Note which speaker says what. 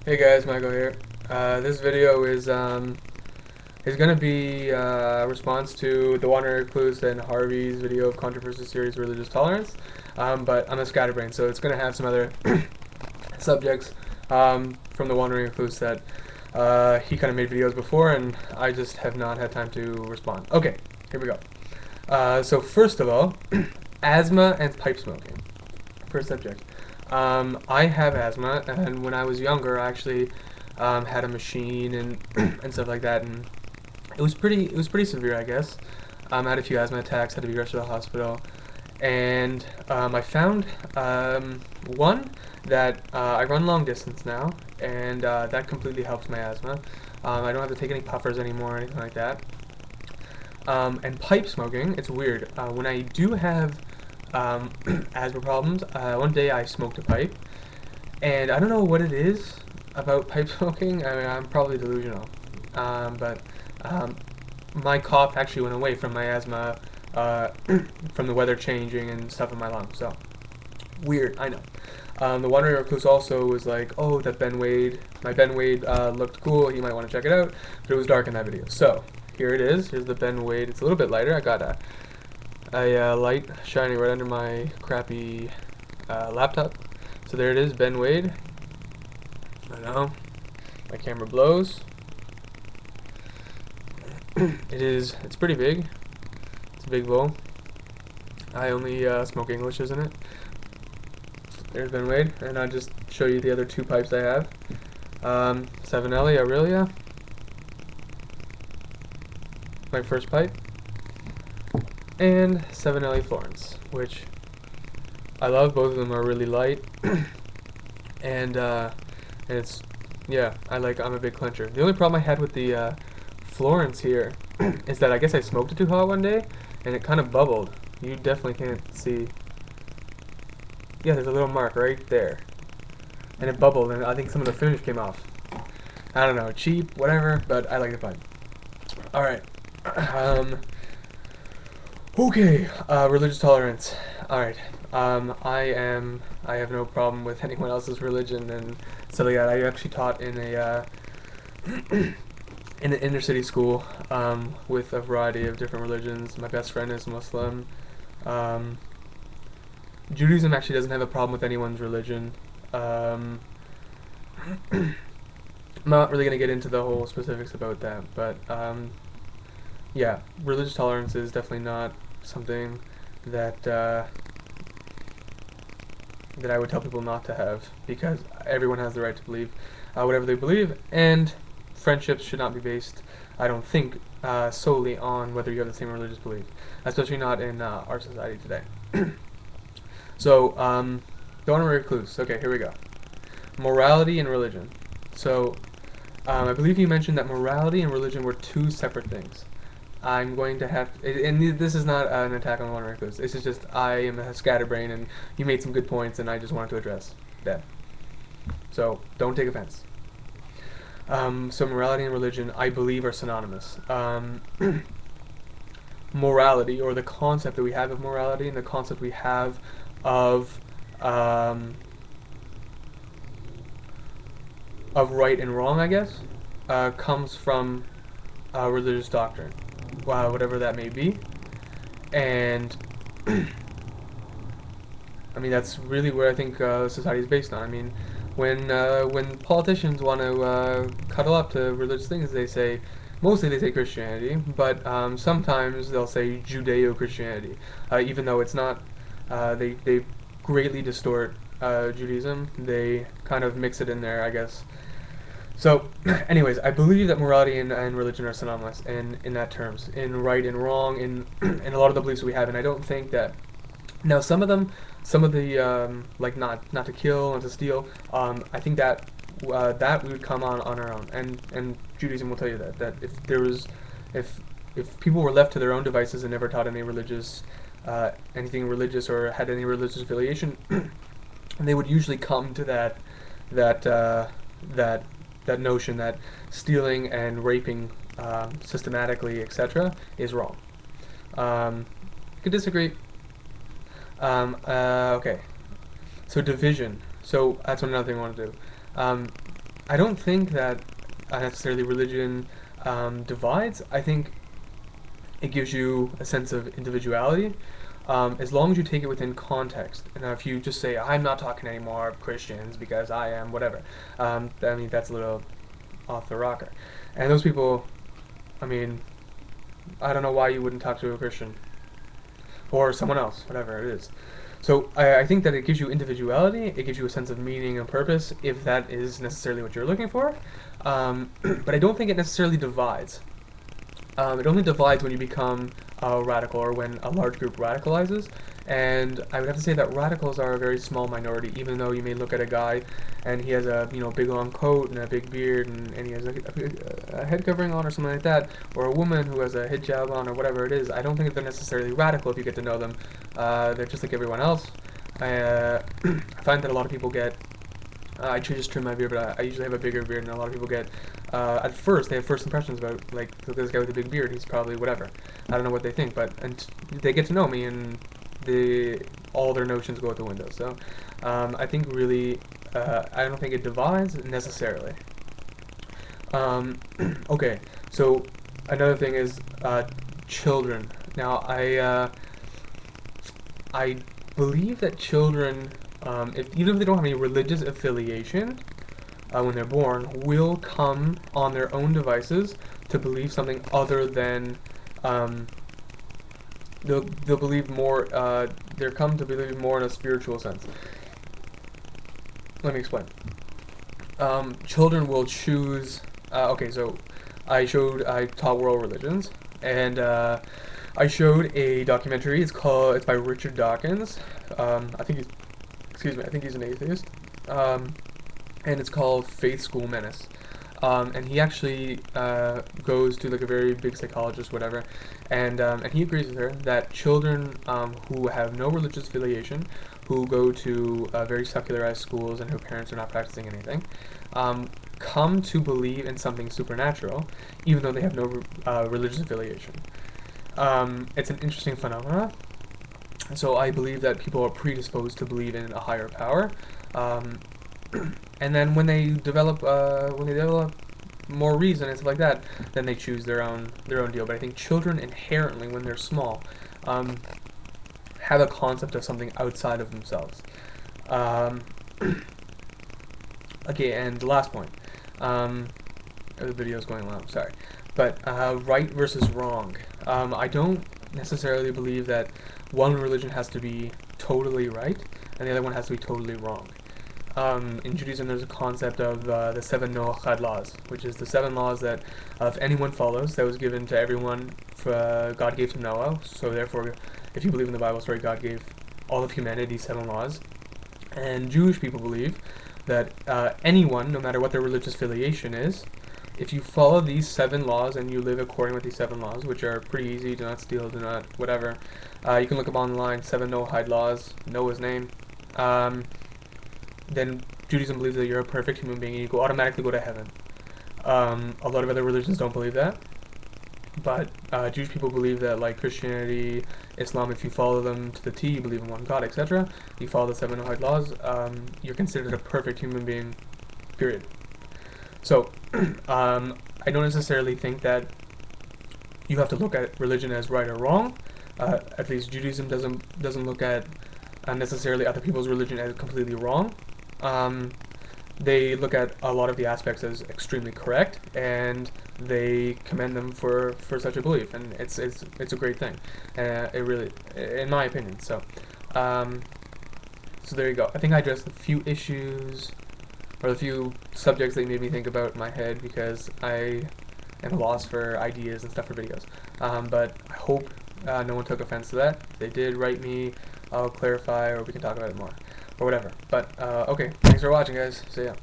Speaker 1: Hey guys, Michael here. This video is gonna be a response to the Wandering Recluse and Harvey's video of Controversy series Religious Tolerance. But I'm a scatterbrain, so it's gonna have some other subjects from the Wandering Recluse that he kind of made videos before, and I just have not had time to respond. Okay, here we go. So first of all, asthma and pipe smoking. First subject. I have asthma, and when I was younger, I actually had a machine and and stuff like that, and it was pretty severe, I guess. I had a few asthma attacks, had to be rushed to the hospital, and I found one that I run long distance now, and that completely helps my asthma. I don't have to take any puffers anymore or anything like that. And pipe smoking, it's weird. When I do have asthma problems, one day I smoked a pipe, and I don't know what it is about pipe smoking. I mean, I'm probably delusional, but my cough actually went away from my asthma, from the weather changing and stuff in my lungs. So weird, I know. The Wandering Recluse also was like, oh, that my Ben Wade looked cool. You might want to check it out, but it was dark in that video. So here it is. Here's the Ben Wade. It's a little bit lighter. I got a light shining right under my crappy laptop. So there it is, Ben Wade. I know. My camera blows. It's pretty big. It's a big bowl. I only smoke English, isn't it? There's Ben Wade, and I'll just show you the other two pipes I have. Savinelli Aurelia, my first pipe, and Savinelli Florence, which I love. Both of them are really light, and it's, yeah, I'm a big clencher. The only problem I had with the Florence here is that I guess I smoked it too hot one day, and it kind of bubbled. You definitely can't see. Yeah, there's a little mark right there, and it bubbled, and I think some of the finish came off. I don't know, cheap, whatever, but I like the pipe. All right. Okay. Religious tolerance. All right. I have no problem with anyone else's religion and stuff like that. I actually taught in a in an inner city school with a variety of different religions. My best friend is Muslim. Um, Judaism actually doesn't have a problem with anyone's religion. I'm not really going to get into the whole specifics about that, but yeah, religious tolerance is definitely not something that that I would tell people not to have, because everyone has the right to believe whatever they believe, and friendships should not be based, I don't think, solely on whether you have the same religious belief, especially not in our society today. So, thewonderingrecluse. Okay, here we go. Morality and religion. So, I believe you mentioned that morality and religion were two separate things. I'm going to have to, and this is not an attack on one recluse. This is just I am a scatterbrain, and you made some good points, and I just wanted to address that. So don't take offense. So morality and religion, I believe, are synonymous. Morality, or the concept that we have of morality, and the concept we have um, of right and wrong, I guess, comes from religious doctrine, whatever that may be. And I mean, that's really where I think society is based on. I mean, when politicians want to cuddle up to religious things, they say, mostly they say Christianity, but sometimes they'll say Judeo-Christianity, even though it's not. They greatly distort Judaism. They kind of mix it in there, I guess. So, anyways, I believe that morality and religion are synonymous in that terms, in right and wrong, in a lot of the beliefs we have, and I don't think that. Now, some of the like not to kill, not to steal, I think that that we would come on our own, and Judaism will tell you that if people were left to their own devices and never taught anything religious or had any religious affiliation, they would usually come to that that that notion that stealing and raping systematically, etc., is wrong. You could disagree. Okay. So division. So that's another thing I want to do. I don't think that necessarily religion divides. I think it gives you a sense of individuality, as long as you take it within context. And if you just say, I'm not talking anymore Christians because I am whatever, I mean, that's a little off the rocker. And those people, I mean, I don't know why you wouldn't talk to a Christian or someone else, whatever it is. So I think that it gives you individuality, it gives you a sense of meaning and purpose, if that is necessarily what you're looking for. But I don't think it necessarily divides. It only divides when you become radical, or when a large group radicalizes. And I would have to say that radicals are a very small minority, even though you may look at a guy and he has a big long coat and a big beard, and he has a head covering on or something like that, or a woman who has a hijab on or whatever it is. I don't think they're necessarily radical if you get to know them. They're just like everyone else. I find that a lot of people get I just trim my beard, but I usually have a bigger beard, and a lot of people get, at first, they have first impressions about, like, this guy with a big beard, he's probably whatever. I don't know what they think, but and they get to know me, and all their notions go out the window. So I think really, I don't think it divides necessarily. Okay, so another thing is children. Now, I believe that children, even if they don't have any religious affiliation when they're born, will come on their own devices to believe something other than, they'll believe more, they'll come to believe more in a spiritual sense. Let me explain. Children will choose, okay, so I taught world religions, and I showed a documentary. It's by Richard Dawkins. I think he's an atheist. And it's called Faith School Menace. And he actually goes to like a very big psychologist, whatever, and he agrees with her that children who have no religious affiliation, who go to very secularized schools and whose parents are not practicing anything, come to believe in something supernatural, even though they have no religious affiliation. It's an interesting phenomenon. So I believe that people are predisposed to believe in a higher power, and then when they develop more reason and stuff like that, then they choose their own deal. But I think children inherently, when they're small, have a concept of something outside of themselves. Okay, and the last point. The video's going long, sorry. But right versus wrong. I don't necessarily believe that one religion has to be totally right and the other one has to be totally wrong. In Judaism, there's a concept of the 7 Noachad laws, which is the 7 laws that if anyone follows, that was given to everyone, God gave to Noah. So therefore, if you believe in the Bible story, God gave all of humanity 7 laws. And Jewish people believe that anyone, no matter what their religious affiliation is, if you follow these 7 laws and you live according with these 7 laws, which are pretty easy, do not steal, do not whatever, you can look up online, 7 Noahide laws, Noah's name, then Judaism believes that you're a perfect human being and you automatically go to heaven. A lot of other religions don't believe that, but Jewish people believe that, like Christianity, Islam, if you follow them to the T, you believe in one God, etc., you follow the 7 Noahide laws, you're considered a perfect human being, period. So, I don't necessarily think that you have to look at religion as right or wrong. At least Judaism doesn't look at necessarily other people's religion as completely wrong. They look at a lot of the aspects as extremely correct, and they commend them for such a belief, and it's a great thing. It really, in my opinion. So, so there you go. I think I addressed a few issues, or a few subjects that made me think about in my head, because I am lost for ideas and stuff for videos. But I hope no one took offense to that. If they did, write me. I'll clarify, or we can talk about it more, or whatever. But okay, thanks for watching, guys. See ya.